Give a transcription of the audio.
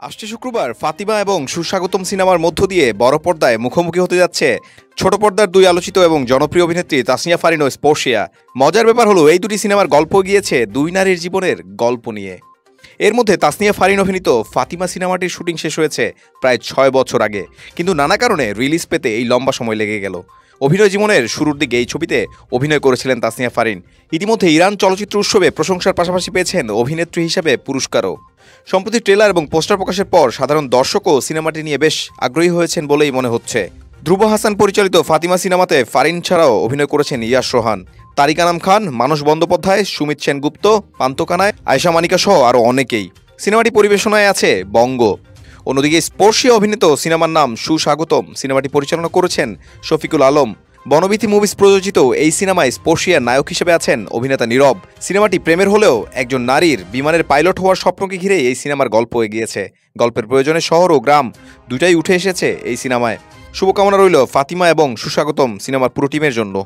আসছে শুক্রবার ফাতিমা এবং সুস্বাগতম সিনেমার মধ্য দিয়ে বড় পর্দায় মুখোমুখি হতে যাচ্ছে ছোট পর্দার দুই আলোচিত এবং জনপ্রিয় অভিনেত্রী তাসনিয়া ফারিন ও স্পর্শিয়া। মজার ব্যাপার হলো এই দুটি সিনেমার গল্প গিয়েছে দুই নারীর জীবনের গল্প নিয়ে। এর মধ্যে তাসনিয়া ফারিন অভিনীত ফাতিমা সিনেমাটির শুটিং শেষ হয়েছে প্রায় ৬ বছর আগে, কিন্তু নানা কারণে রিলিজ পেতে এই লম্বা সময় লেগে গেল। অভিনয় জীবনের শুরুর দিকে এই ছবিতে অভিনয় করেছিলেন তাসনিয়া ফারিন। ইতিমধ্যে ইরান চলচ্চিত্র উৎসবে প্রশংসার পাশাপাশি পেয়েছেন অভিনেত্রী হিসেবে পুরস্কারও। সম্প্রতি ট্রেলার এবং পোস্টার প্রকাশের পর সাধারণ দর্শকও সিনেমাটি নিয়ে বেশ আগ্রহী হয়েছেন বলেই মনে হচ্ছে। ধ্রুব হাসান পরিচালিত ফাতিমা সিনেমাতে ফারিন ছাড়াও অভিনয় করেছেন ইয়াশ রোহান, তারিক আনাম খান, মানস বন্দ্যোপাধ্যায়, সুমিত সেনগুপ্ত, পান্ত কানায়, আয়েশা মানিকা সহ আরও অনেকেই। সিনেমাটি পরিবেশনায় আছে বঙ্গ। অন্যদিকে স্পর্শিয়া অভিনীত সিনেমার নাম সুস্বাগতম সিনেমাটি পরিচালনা করেছেন শফিকুল আলম। বনবিথি মুভিজ প্রযোজিত এই সিনেমায় স্পর্শিয়ার নায়ক হিসেবে আছেন অভিনেতা নীরব। সিনেমাটি প্রেমের হলেও একজন নারীর বিমানের পাইলট হওয়ার স্বপ্নকে ঘিরে এই সিনেমার গল্প এগিয়েছে। গল্পের প্রয়োজনে শহর ও গ্রাম দুটাই উঠে এসেছে এই সিনেমায়। শুভকামনা রইল ফাতিমা এবং সুস্বাগতম সিনেমার পুরো টিমের জন্য।